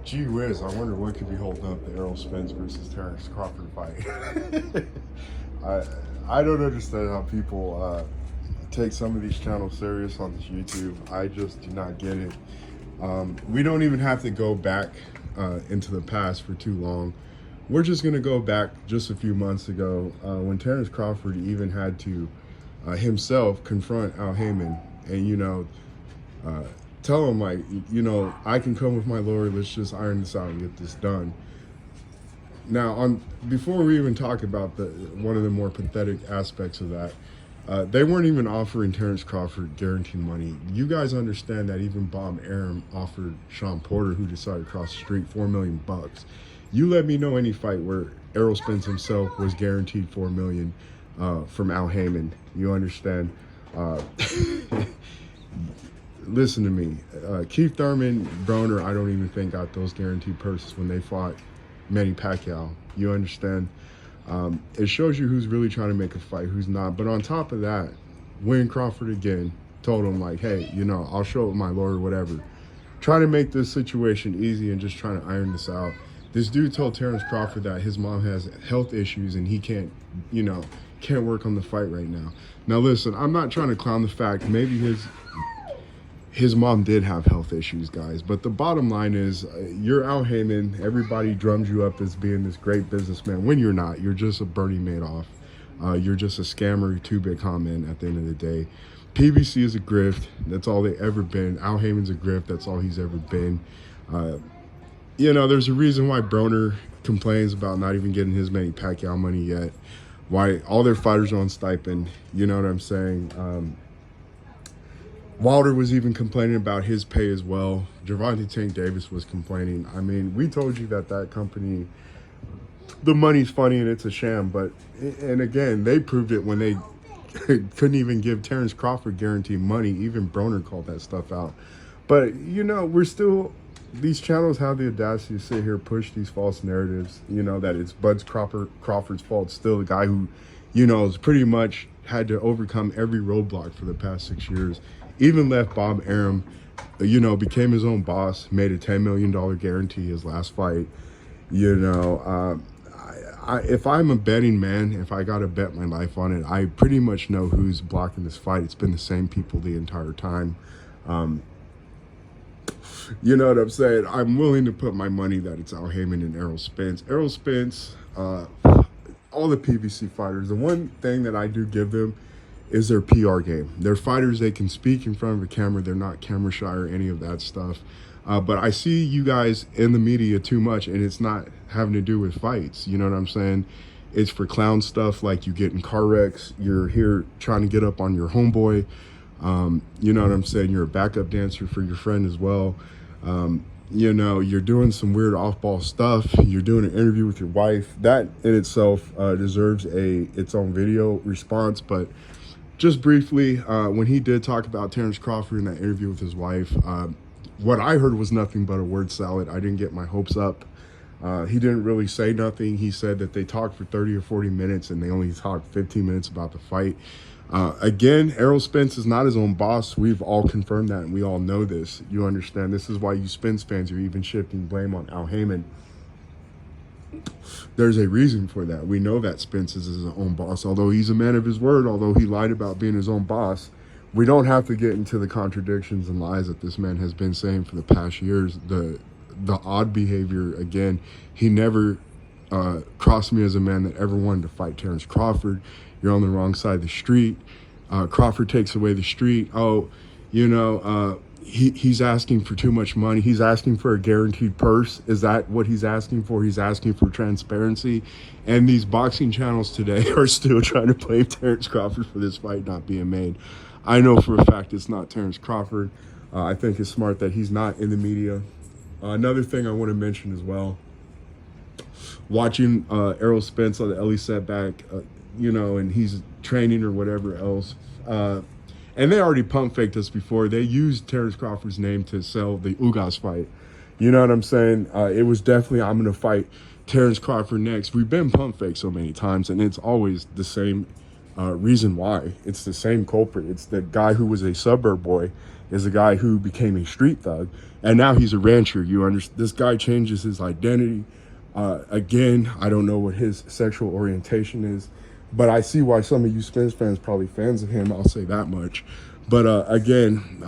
Gee whiz, I wonder what could be holding up the Errol Spence versus Terrence Crawford fight. I don't understand how people take some of these channels serious on this YouTube. I just do not get it. We don't even have to go back into the past for too long. We're just going to go back just a few months ago when Terrence Crawford even had to himself confront Al Heyman and, tell him, like, I can come with my lawyer, let's just iron this out and get this done. Now, before we even talk about one of the more pathetic aspects of that, they weren't even offering Terrence Crawford guaranteed money. You guys understand that even Bob Arum offered Sean Porter, who decided across the street, $4 million. You let me know any fight where Errol Spence himself was guaranteed $4 million from Al Heyman. You understand? Listen to me. Keith Thurman, Broner, I don't even think got those guaranteed purses when they fought Manny Pacquiao. You understand? It shows you who's really trying to make a fight, who's not. But on top of that, Wayne Crawford again told him, like, hey, I'll show it with my lawyer, whatever. Trying to make this situation easy and just trying to iron this out. This dude told Terrence Crawford that his mom has health issues and he can't work on the fight right now. Now, listen, I'm not trying to clown the fact maybe his mom did have health issues, guys. But the bottom line is, you're Al Heyman. Everybody drums you up as being this great businessman. When you're not, you're just a Bernie Madoff. You're just a scammer, two-bit comment at the end of the day. PBC is a grift. That's all they ever been. Al Heyman's a grift. That's all he's ever been. There's a reason why Broner complains about not even getting his Manny Pacquiao money yet. Why all their fighters are on stipend. You know what I'm saying? Wilder was even complaining about his pay as well. Gervonta Tank Davis was complaining. I mean, we told you that company, the money's funny and it's a sham. And again, they proved it when they couldn't even give Terrence Crawford guaranteed money. Even Broner called that stuff out. But, we're still, these channels have the audacity to sit here, push these false narratives, that it's Bud Crawford's fault. Still the guy who, has pretty much had to overcome every roadblock for the past 6 years. Even left Bob Arum, became his own boss, made a $10 million guarantee his last fight. If I'm a betting man, if I got to bet my life on it, I pretty much know who's blocking this fight. It's been the same people the entire time. You know what I'm saying? I'm willing to put my money that it's Al Heyman and Errol Spence. Errol Spence, all the PBC fighters, the one thing that I do give them is their PR game. They're fighters, they can speak in front of a camera, they're not camera shy or any of that stuff. But I see you guys in the media too much, and it's not having to do with fights, you know what I'm saying? It's for clown stuff, like you get in car wrecks, you're here trying to get up on your homeboy, you know what I'm saying? You're a backup dancer for your friend as well. You're doing some weird off-ball stuff, you're doing an interview with your wife. That in itself deserves its own video response. But just briefly, when he did talk about Terrence Crawford in that interview with his wife, what I heard was nothing but a word salad. I didn't get my hopes up. He didn't really say nothing. He said that they talked for 30 or 40 minutes and they only talked 15 minutes about the fight. Again, Errol Spence is not his own boss. We've all confirmed that, and we all know this. You understand? This is why you Spence fans are even shifting blame on Al Heyman. There's a reason for that. We know that Spence is his own boss, although he's a man of his word, although he lied about being his own boss. We don't have to get into the contradictions and lies that this man has been saying for the past years. The odd behavior, again, he never crossed me as a man that ever wanted to fight Terrence Crawford. You're on the wrong side of the street. Crawford takes away the street. He's asking for too much money. He's asking for a guaranteed purse. Is that what he's asking for? He's asking for transparency. And these boxing channels today are still trying to blame Terrence Crawford for this fight not being made. I know for a fact it's not Terrence Crawford. I think it's smart that he's not in the media. Another thing I want to mention as well, watching Errol Spence on the Ellie setback, and he's training or whatever else. And they already pump faked us before. They used Terrence Crawford's name to sell the Ugas fight. You know what I'm saying? It was definitely, I'm going to fight Terrence Crawford next. We've been pump faked so many times, and it's always the same Reason why? It's the same culprit. It's the guy who was a suburb boy, is the guy who became a street thug, and now he's a rancher. You understand? This guy changes his identity. Again, I don't know what his sexual orientation is, but I see why some of you Spence fans probably fans of him. I'll say that much. But again,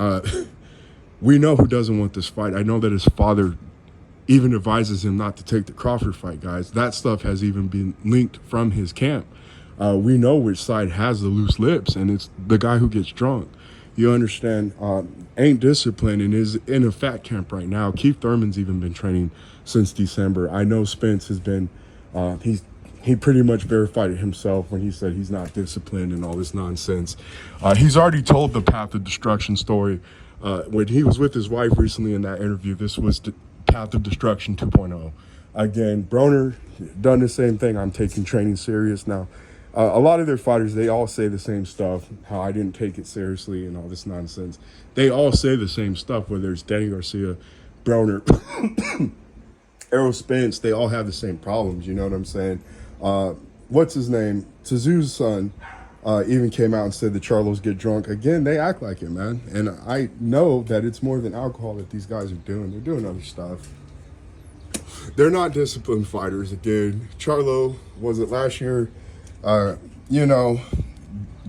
we know who doesn't want this fight. I know that his father even advises him not to take the Crawford fight, guys. That stuff has even been linked from his camp. We know which side has the loose lips, and it's the guy who gets drunk. You understand? Ain't disciplined and is in a fat camp right now. Keith Thurman's even been training since December. I know Spence has been, he pretty much verified it himself when he said he's not disciplined and all this nonsense. He's already told the Path of Destruction story. When he was with his wife recently in that interview, this was the Path of Destruction 2.0. Again, Broner done the same thing. I'm taking training serious now. A lot of their fighters, they all say the same stuff, how I didn't take it seriously and all this nonsense. They all say the same stuff, whether it's Danny Garcia, Broner, Errol Spence, they all have the same problems, you know what I'm saying? What's his name? Tszew's son even came out and said the Charlos get drunk. Again, they act like it, man. And I know that it's more than alcohol that these guys are doing. They're doing other stuff. They're not disciplined fighters. Again, Charlo, was it last year? You know,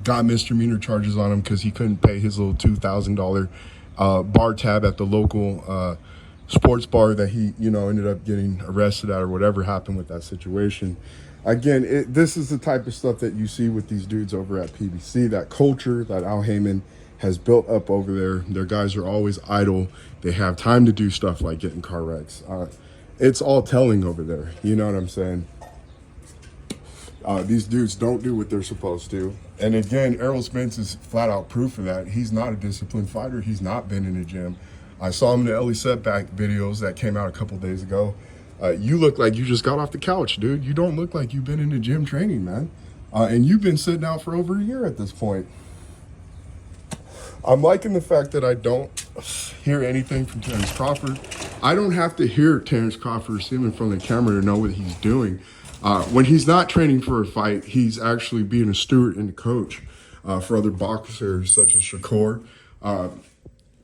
got misdemeanor charges on him because he couldn't pay his little $2,000 bar tab at the local sports bar that he, you know, ended up getting arrested at or whatever happened with that situation. Again, this is the type of stuff that you see with these dudes over at PBC, that culture that Al Heyman has built up over there. Their guys are always idle. They have time to do stuff like getting car wrecks. It's all telling over there. You know what I'm saying? These dudes don't do what they're supposed to. And again, Errol Spence is flat out proof of that. He's not a disciplined fighter. He's not been in the gym. I saw him in the Ellie Setback videos that came out a couple days ago. You look like you just got off the couch, dude. You don't look like you've been in the gym training, man. And you've been sitting out for over a year at this point. I'm liking the fact that I don't hear anything from Terrence Crawford. I don't have to hear Terrence Crawford or see him in front of the camera to know what he's doing. When he's not training for a fight, he's actually being a steward and a coach for other boxers such as Shakur.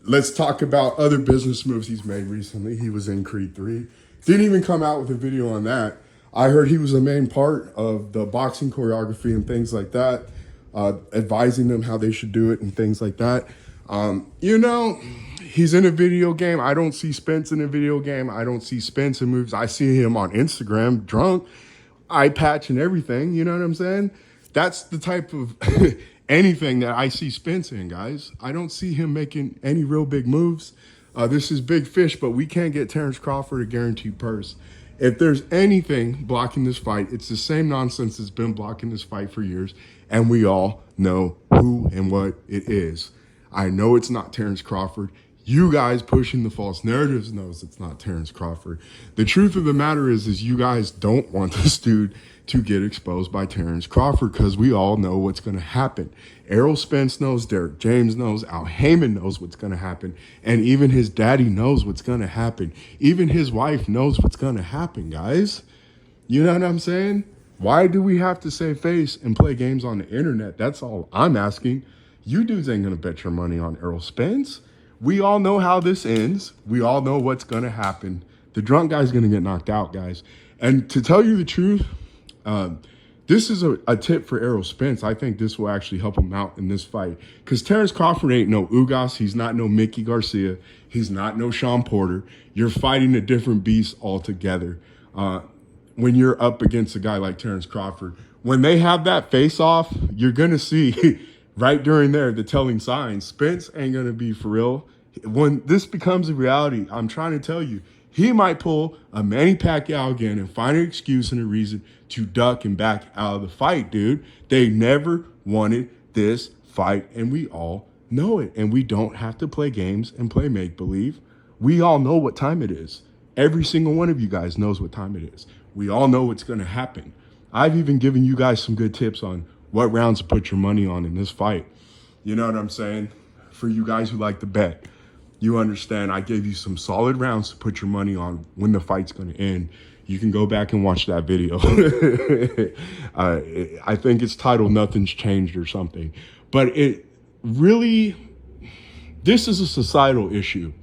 Let's talk about other business moves he's made recently. He was in Creed 3. Didn't even come out with a video on that. I heard he was a main part of the boxing choreography and things like that, advising them how they should do it and things like that. You know, he's in a video game. I don't see Spence in a video game. I don't see Spence in moves. I see him on Instagram drunk, eye patch and everything. You know what I'm saying? That's the type of anything that I see Spence in, guys. I don't see him making any real big moves. This is big fish, but we can't get Terrence Crawford a guaranteed purse. If there's anything blocking this fight, it's the same nonsense that's been blocking this fight for years, and we all know who and what it is. I know it's not Terrence Crawford. You guys pushing the false narratives knows it's not Terrence Crawford. The truth of the matter is you guys don't want this dude to get exposed by Terrence Crawford because we all know what's going to happen. Errol Spence knows, Derek James knows, Al Heyman knows what's going to happen, and even his daddy knows what's going to happen. Even his wife knows what's going to happen, guys. You know what I'm saying? Why do we have to save face and play games on the internet? That's all I'm asking. You dudes ain't going to bet your money on Errol Spence. We all know how this ends. We all know what's going to happen. The drunk guy's going to get knocked out, guys. And to tell you the truth, this is a tip for Errol Spence. I think this will actually help him out in this fight. Because Terrence Crawford ain't no Ugas. He's not no Mickey Garcia. He's not no Sean Porter. You're fighting a different beast altogether. When you're up against a guy like Terrence Crawford, when they have that face-off, you're going to see right during there the telling signs. Spence ain't going to be for real. When this becomes a reality, I'm trying to tell you, he might pull a Manny Pacquiao again and find an excuse and a reason to duck and back out of the fight, dude. They never wanted this fight, and we all know it. And we don't have to play games and play make-believe. We all know what time it is. Every single one of you guys knows what time it is. We all know what's going to happen. I've even given you guys some good tips on what rounds to put your money on in this fight. You know what I'm saying? For you guys who like to bet. You understand, I gave you some solid rounds to put your money on when the fight's going to end. You can go back and watch that video. I think it's titled Nothing's Changed or something. But it really, this is a societal issue.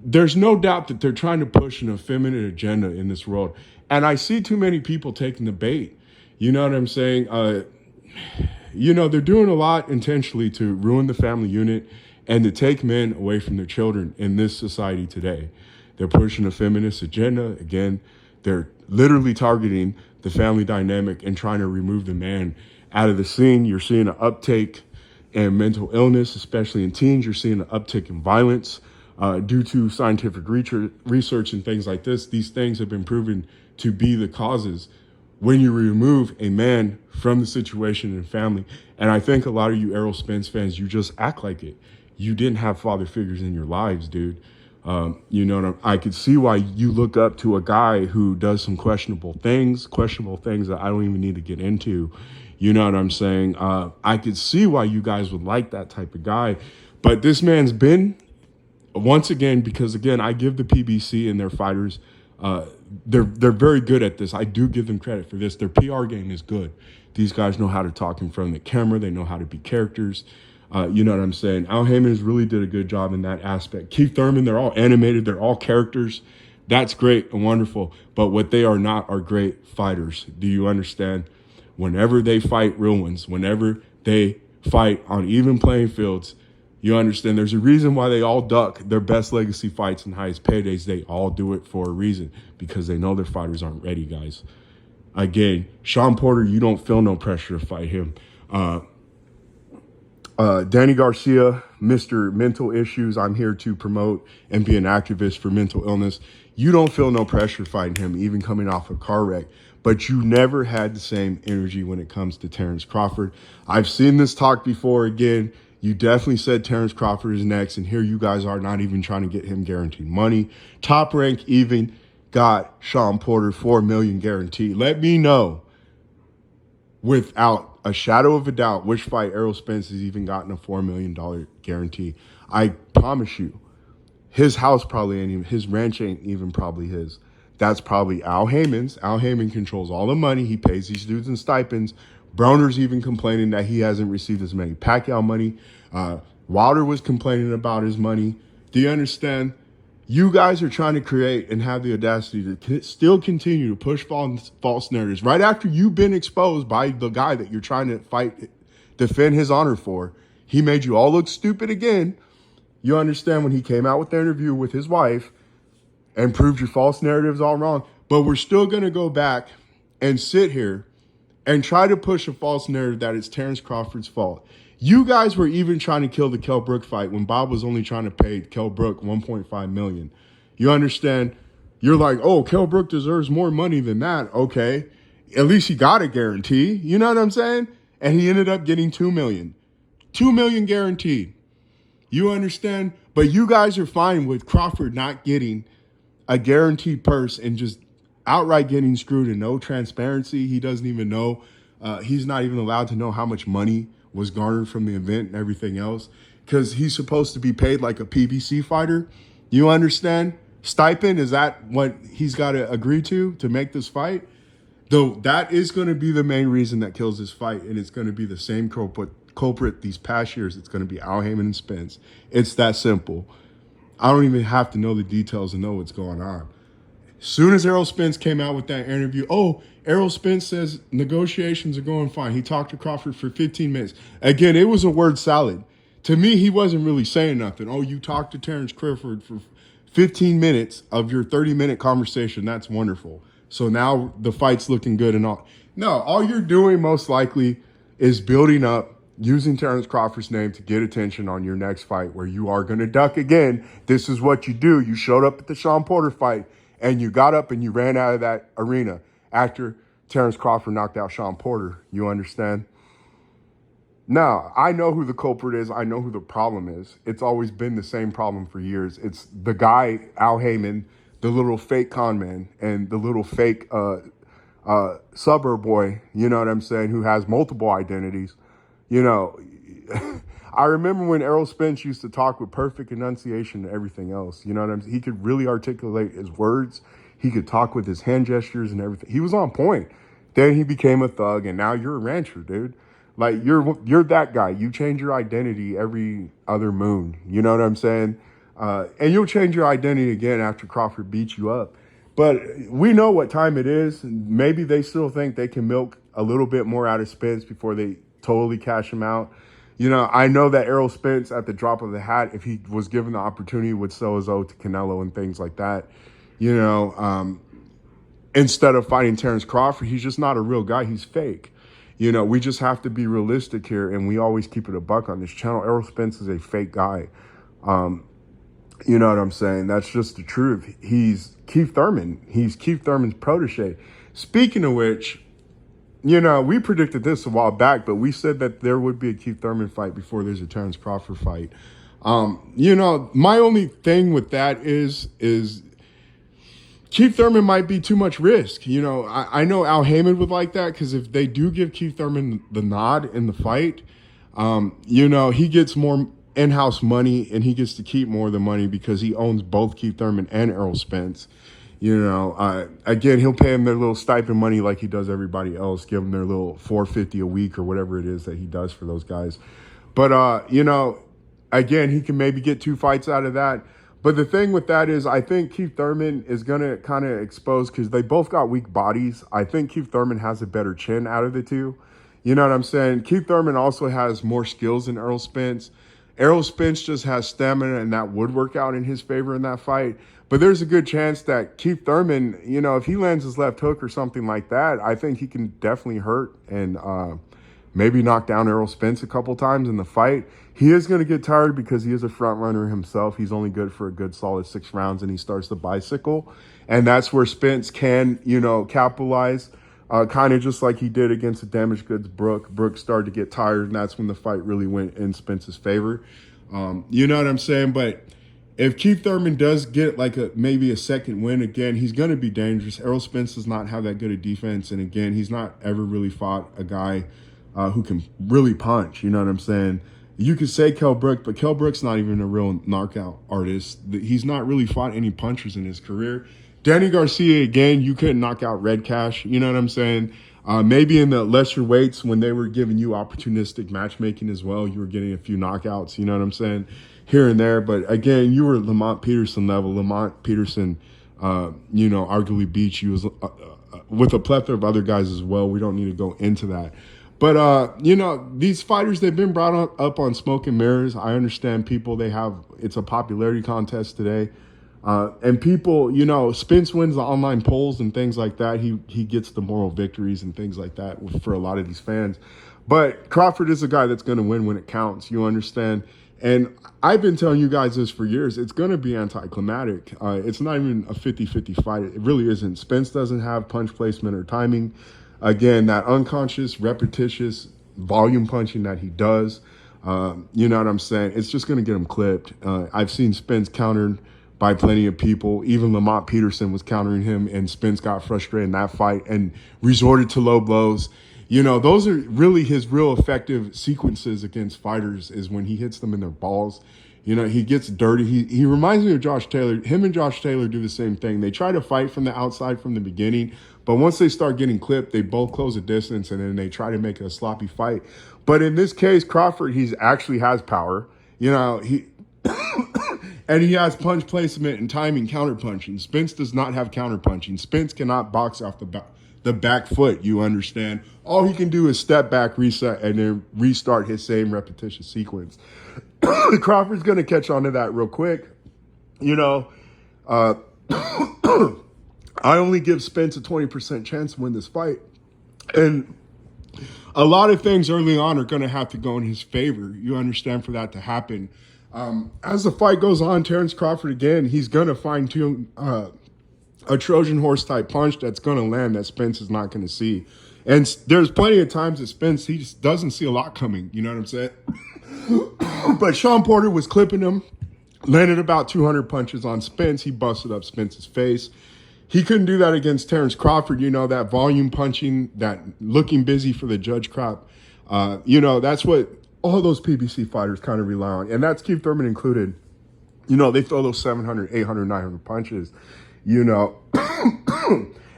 There's no doubt that they're trying to push an effeminate agenda in this world. And I see too many people taking the bait. You know what I'm saying? They're doing a lot intentionally to ruin the family unit and to take men away from their children in this society today. They're pushing a feminist agenda. Again, they're literally targeting the family dynamic and trying to remove the man out of the scene. You're seeing an uptake in mental illness, especially in teens. You're seeing an uptick in violence due to scientific research and things like this. These things have been proven to be the causes when you remove a man from the situation and family. And I think a lot of you Errol Spence fans, you just act like it. You didn't have father figures in your lives, dude. I could see why you look up to a guy who does some questionable things that I don't even need to get into. You know what I'm saying? I could see why you guys would like that type of guy. But this man's been, once again, because again, I give the PBC and their fighters, they're very good at this. I do give them credit for this. Their PR game is good. These guys know how to talk in front of the camera. They know how to be characters. You know what I'm saying? Al Heyman really did a good job in that aspect. Keith Thurman, they're all animated. They're all characters. That's great and wonderful. But what they are not are great fighters. Do you understand? Whenever they fight real ones, whenever they fight on even playing fields, you understand there's a reason why they all duck their best legacy fights and highest paydays. They all do it for a reason, because they know their fighters aren't ready, guys. Again, Sean Porter, you don't feel no pressure to fight him. Danny Garcia, Mr. Mental Issues, I'm here to promote and be an activist for mental illness. You don't feel no pressure fighting him, even coming off a car wreck. But you never had the same energy when it comes to Terrence Crawford. I've seen this talk before. Again, you definitely said Terrence Crawford is next, and here you guys are not even trying to get him guaranteed money. Top Rank even got Sean Porter $4 million guaranteed. Let me know, without a shadow of a doubt, which fight Errol Spence has even gotten a $4 million guarantee. I promise you, his house probably ain't even, his ranch ain't even probably his. That's probably Al Heyman's. Al Heyman controls all the money. He pays these dudes in stipends. Broner's even complaining that he hasn't received as many Pacquiao money. Wilder was complaining about his money. Do you understand? You guys are trying to create and have the audacity to still continue to push false narratives right after you've been exposed by the guy that you're trying to fight, defend his honor for. He made you all look stupid again. You understand, when he came out with the interview with his wife and proved your false narratives all wrong. But we're still going to go back and sit here and try to push a false narrative that it's Terrence Crawford's fault. You guys were even trying to kill the Kell Brook fight when Bob was only trying to pay Kell Brook $1.5 million. You understand? You're like, oh, Kell Brook deserves more money than that. Okay. At least he got a guarantee. You know what I'm saying? And he ended up getting $2 million. $2 million guaranteed. You understand? But you guys are fine with Crawford not getting a guaranteed purse and just outright getting screwed and no transparency. He doesn't even know. He's not even allowed to know how much money was garnered from the event and everything else, because he's supposed to be paid like a PBC fighter. You understand? Stipend, is that what he's got to agree to make this fight? Though that is going to be the main reason that kills this fight, and it's going to be the same culprit these past years. It's going to be Al Heyman and Spence. It's that simple. I don't even have to know the details to know what's going on. As soon as Errol Spence came out with that interview, oh, Errol Spence says negotiations are going fine. He talked to Crawford for 15 minutes. Again, it was a word salad. To me, he wasn't really saying nothing. Oh, you talked to Terrence Crawford for 15 minutes of your 30-minute conversation. That's wonderful. So now the fight's looking good and all. No, all you're doing most likely is building up, using Terrence Crawford's name to get attention on your next fight where you are going to duck again. This is what you do. You showed up at the Sean Porter fight, and you got up and you ran out of that arena after Terrence Crawford knocked out Sean Porter. You understand? Now, I know who the culprit is. I know who the problem is. It's always been the same problem for years. It's the guy, Al Heyman, the little fake con man, and the little fake suburb boy, you know what I'm saying, who has multiple identities. You know, I remember when Errol Spence used to talk with perfect enunciation and everything else. You know what I'm saying? He could really articulate his words. He could talk with his hand gestures and everything. He was on point. Then he became a thug, and now you're a rancher, dude. Like you're that guy. You change your identity every other moon. You know what I'm saying? And you'll change your identity again after Crawford beats you up. But we know what time it is. Maybe they still think they can milk a little bit more out of Spence before they totally cash him out. You know, I know that Errol Spence, at the drop of the hat, if he was given the opportunity, would sell his oath to Canelo and things like that. You know, instead of fighting Terrence Crawford, he's just not a real guy. He's fake. You know, we just have to be realistic here, and we always keep it a buck on this channel. Errol Spence is a fake guy. You know what I'm saying? That's just the truth. He's Keith Thurman. He's Keith Thurman's protege. Speaking of which, you know, we predicted this a while back, but we said that there would be a Keith Thurman fight before there's a Terrence Crawford fight. You know, my only thing with that is Keith Thurman might be too much risk. You know, I know Al Heyman would like that, because if they do give Keith Thurman the nod in the fight, you know, he gets more in-house money, and he gets to keep more of the money because he owns both Keith Thurman and Errol Spence. You know, again, he'll pay them their little stipend money like he does everybody else, give them their little $450 a week or whatever it is that he does for those guys. But, you know, again, he can maybe get 2 fights out of that. But the thing with that is, I think Keith Thurman is going to kind of expose, because they both got weak bodies. I think Keith Thurman has a better chin out of the two. You know what I'm saying? Keith Thurman also has more skills than Errol Spence. Errol Spence just has stamina, and that would work out in his favor in that fight. But there's a good chance that Keith Thurman, you know, if he lands his left hook or something like that, I think he can definitely hurt and maybe knock down Errol Spence a couple times in the fight. He is going to get tired because he is a front runner himself. He's only good for a good solid 6 rounds, and he starts the bicycle. And that's where Spence can, you know, capitalize, kind of just like he did against the damaged goods Brook. Brook started to get tired, and that's when the fight really went in Spence's favor. You know what I'm saying? But if Keith Thurman does get like maybe a second win, again, he's going to be dangerous. Errol Spence does not have that good a defense. And again, he's not ever really fought a guy who can really punch. You know what I'm saying? You could say Kell Brook, but Kell Brook's not even a real knockout artist. He's not really fought any punchers in his career. Danny Garcia, again, you couldn't knock out Red Cash. You know what I'm saying? Maybe in the lesser weights when they were giving you opportunistic matchmaking as well, you were getting a few knockouts, you know what I'm saying, here and there. But again, you were Lamont Peterson level. Lamont Peterson, you know, arguably beat you with a plethora of other guys as well. We don't need to go into that. But, you know, these fighters, they've been brought up on smoke and mirrors. I understand people, it's a popularity contest today. And people, you know, Spence wins the online polls and things like that. He gets the moral victories and things like that for a lot of these fans. But Crawford is a guy that's going to win when it counts. You understand? And I've been telling you guys this for years. It's going to be anticlimactic. It's not even a 50-50 fight. It really isn't. Spence doesn't have punch placement or timing. Again, that unconscious, repetitious volume punching that he does, you know what I'm saying? It's just going to get him clipped. I've seen Spence countered by plenty of people. Even Lamont Peterson was countering him, and Spence got frustrated in that fight and resorted to low blows. You know, those are really his real effective sequences against fighters, is when he hits them in their balls. You know, he gets dirty. He reminds me of Josh Taylor. Him and Josh Taylor do the same thing. They try to fight from the outside from the beginning, but once they start getting clipped, they both close the distance, and then they try to make it a sloppy fight. But in this case, Crawford, he actually has power. You know, and he has punch placement and timing, counter punching. Spence does not have counter punching. Spence cannot box off the back foot, you understand? All he can do is step back, reset, and then restart his same repetitious sequence. Crawford's going to catch on to that real quick. You know, I only give Spence a 20% chance to win this fight. And a lot of things early on are going to have to go in his favor, you understand, for that to happen. As the fight goes on, Terrence Crawford, again, he's going to fine-tune a Trojan horse type punch that's going to land that Spence is not going to see. And there's plenty of times that Spence, he just doesn't see a lot coming. You know what I'm saying? But Sean Porter was clipping him, landed about 200 punches on Spence. He busted up Spence's face. He couldn't do that against Terrence Crawford. You know, that volume punching, that looking busy for the judge crap. You know, that's what all those PBC fighters kind of rely on. And that's Keith Thurman included. You know, they throw those 700, 800, 900 punches. you know.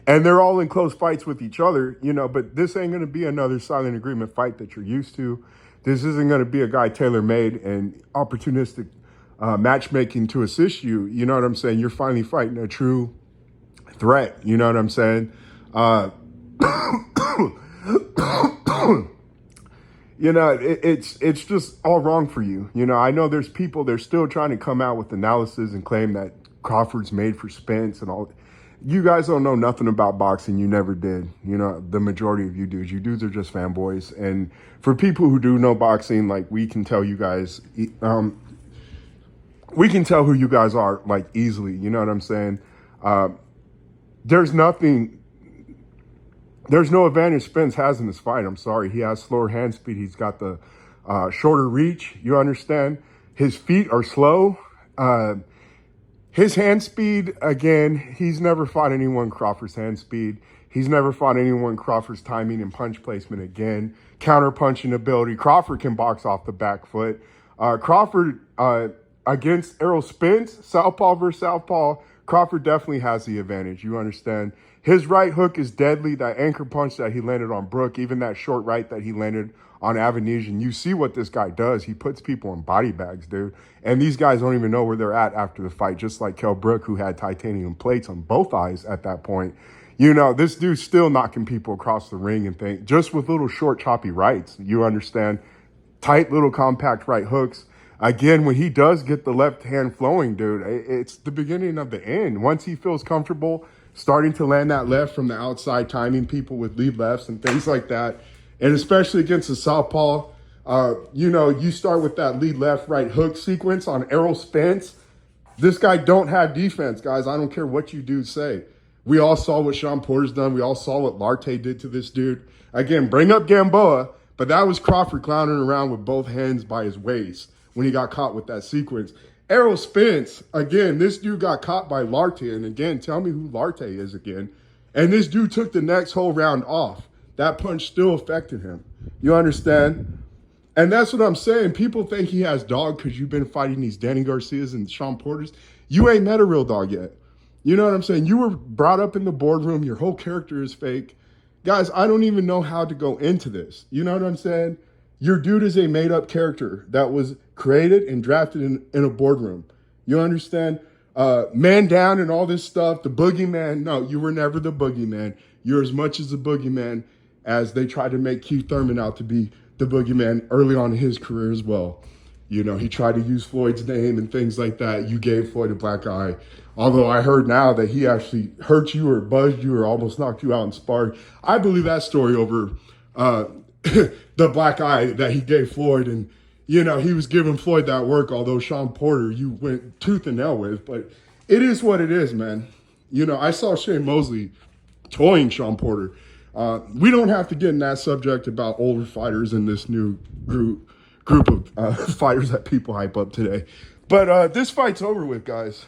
And they're all in close fights with each other, you know, but this ain't going to be another silent agreement fight that you're used to. This isn't going to be a guy tailor-made and opportunistic matchmaking to assist you. You know what I'm saying? You're finally fighting a true threat. You know what I'm saying? You know, it's just all wrong for you. You know, I know there's people, they're still trying to come out with analysis and claim that Crawford's made for Spence and all. You guys don't know nothing about boxing. You never did. You know, the majority of you dudes. You dudes are just fanboys. And for people who do know boxing, like, we can tell you guys, we can tell who you guys are, like, easily. You know what I'm saying? There's no advantage Spence has in this fight. I'm sorry. He has slower hand speed. He's got the shorter reach. You understand? His feet are slow. His hand speed, again, he's never fought anyone Crawford's hand speed. He's never fought anyone Crawford's timing and punch placement again. Counter punching ability. Crawford can box off the back foot. Crawford, against Errol Spence, southpaw versus southpaw, Crawford definitely has the advantage. You understand? His right hook is deadly. That anchor punch that he landed on Brook, even that short right that he landed on Avenesian, you see what this guy does. He puts people in body bags, dude. And these guys don't even know where they're at after the fight, just like Kell Brook, who had titanium plates on both eyes at that point. You know, this dude's still knocking people across the ring and think, just with little short, choppy rights. You understand? Tight little compact right hooks. Again, when he does get the left hand flowing, dude, it's the beginning of the end. Once he feels comfortable starting to land that left from the outside, timing people with lead lefts and things like that, and especially against the southpaw, you know, you start with that lead left, right hook sequence on Errol Spence. This guy don't have defense, guys. I don't care what you dudes say. We all saw what Sean Porter's done. We all saw what Larte did to this dude. Again, bring up Gamboa, but that was Crawford clowning around with both hands by his waist when he got caught with that sequence. Errol Spence, again, this dude got caught by Larte, and again, tell me who Larte is again. And this dude took the next whole round off. That punch still affected him. You understand? And that's what I'm saying. People think he has dog because you've been fighting these Danny Garcias and Sean Porters. You ain't met a real dog yet. You know what I'm saying? You were brought up in the boardroom. Your whole character is fake. Guys, I don't even know how to go into this. You know what I'm saying? Your dude is a made-up character that was created and drafted in a boardroom. You understand? Man down and all this stuff. The boogeyman. No, you were never the boogeyman. You're as much as the boogeyman as they tried to make Keith Thurman out to be the boogeyman early on in his career as well. You know, he tried to use Floyd's name and things like that. You gave Floyd a black eye. Although I heard now that he actually hurt you or buzzed you or almost knocked you out in sparring. I believe that story over the black eye that he gave Floyd. And, you know, he was giving Floyd that work, although Sean Porter, you went tooth and nail with. But it is what it is, man. You know, I saw Shane Mosley toying Sean Porter. We don't have to get in that subject about older fighters in this new group of fighters that people hype up today. But this fight's over with, guys.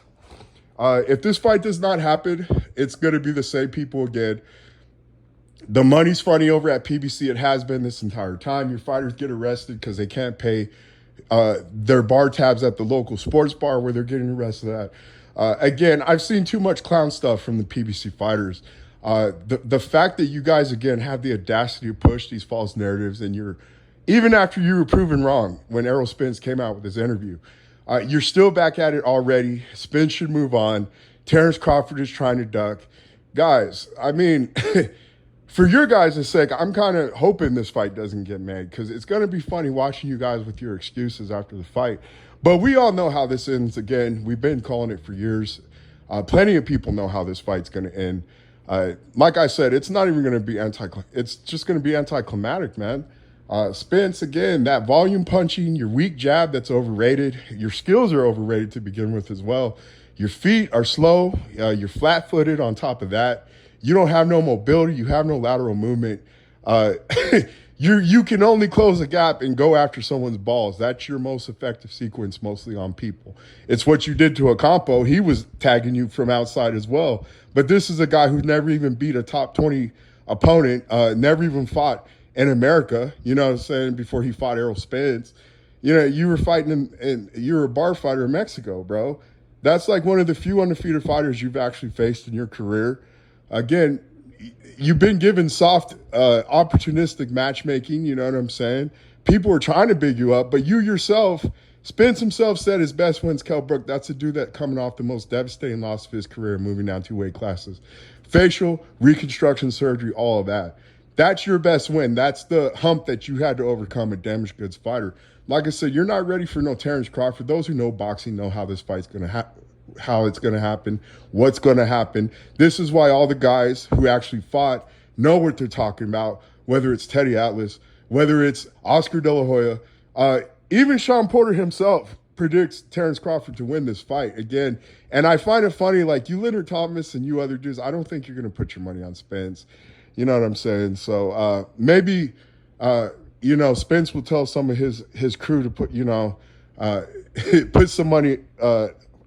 If this fight does not happen, it's going to be the same people again. The money's funny over at PBC. It has been this entire time. Your fighters get arrested because they can't pay their bar tabs at the local sports bar where they're getting arrested at. Again, I've seen too much clown stuff from the PBC fighters. The fact that you guys, again, have the audacity to push these false narratives, and even after you were proven wrong when Errol Spence came out with his interview, you're still back at it already. Spence should move on. Terrence Crawford is trying to duck. Guys, I mean, for your guys' sake, I'm kind of hoping this fight doesn't get made because it's going to be funny watching you guys with your excuses after the fight. But we all know how this ends. Again, we've been calling it for years. Plenty of people know how this fight's going to end. Like I said, it's not even going to be it's just going to be anticlimactic, man. Spence, again, that volume punching, your weak jab that's overrated. Your skills are overrated to begin with as well. Your feet are slow. You're flat-footed on top of that. You don't have no mobility. You have no lateral movement. You can only close a gap and go after someone's balls. That's your most effective sequence, mostly on people. It's what you did to Ocampo. He was tagging you from outside as well. But this is a guy who never even beat a top 20 opponent, never even fought in America, you know what I'm saying, before he fought Errol Spence. You know, you were fighting and you were a bar fighter in Mexico, bro. That's like one of the few undefeated fighters you've actually faced in your career. Again, you've been given soft, opportunistic matchmaking. You know what I'm saying? People are trying to big you up, but you yourself, Spence himself said his best win's Kell Brook. That's a dude that coming off the most devastating loss of his career, moving down 2 weight classes. Facial, reconstruction surgery, all of that. That's your best win. That's the hump that you had to overcome, a damaged goods fighter. Like I said, you're not ready for no Terrence Crawford. Those who know boxing know how this fight's going to happen, how it's going to happen, what's going to happen. This is why all the guys who actually fought know what they're talking about, whether it's Teddy Atlas, whether it's Oscar De La Hoya, even Sean Porter himself predicts Terrence Crawford to win this fight again. And I find it funny, like you Leonard Thomas and you other dudes, I don't think you're going to put your money on Spence. You know what I'm saying? So maybe, you know, Spence will tell some of his crew to put, you know, put some money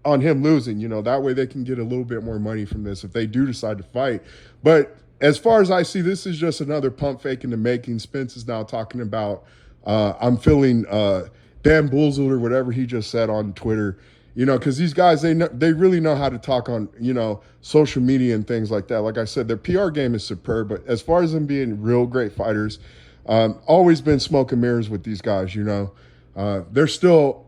on him losing. You know, that way they can get a little bit more money from this if they do decide to fight. But as far as I see, this is just another pump fake in the making. Spence is now talking about, I'm feeling bamboozled or whatever he just said on Twitter. You know, because these guys, they really know how to talk on, you know, social media and things like that. Like I said, their PR game is superb. But as far as them being real great fighters, always been smoke and mirrors with these guys, you know. They're still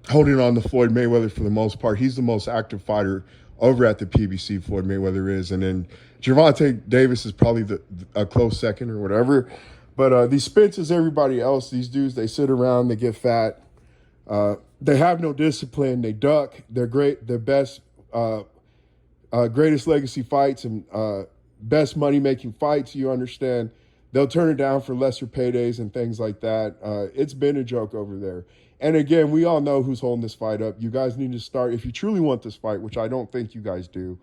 holding on to Floyd Mayweather for the most part. He's the most active fighter over at the PBC, Floyd Mayweather is. And then Gervonta Davis is probably a close second or whatever. But these Spences, everybody else, these dudes, they sit around, they get fat. They have no discipline. They duck. They're great. Their best, greatest legacy fights and best money-making fights, you understand. They'll turn it down for lesser paydays and things like that. It's been a joke over there. And again, we all know who's holding this fight up. You guys need to start, if you truly want this fight, which I don't think you guys do.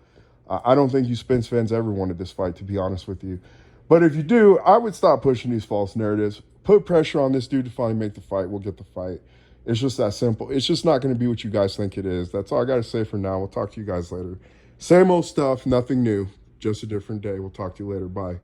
I don't think you Spence fans ever wanted this fight, to be honest with you. But if you do, I would stop pushing these false narratives. Put pressure on this dude to finally make the fight. We'll get the fight. It's just that simple. It's just not going to be what you guys think it is. That's all I got to say for now. We'll talk to you guys later. Same old stuff, nothing new. Just a different day. We'll talk to you later. Bye.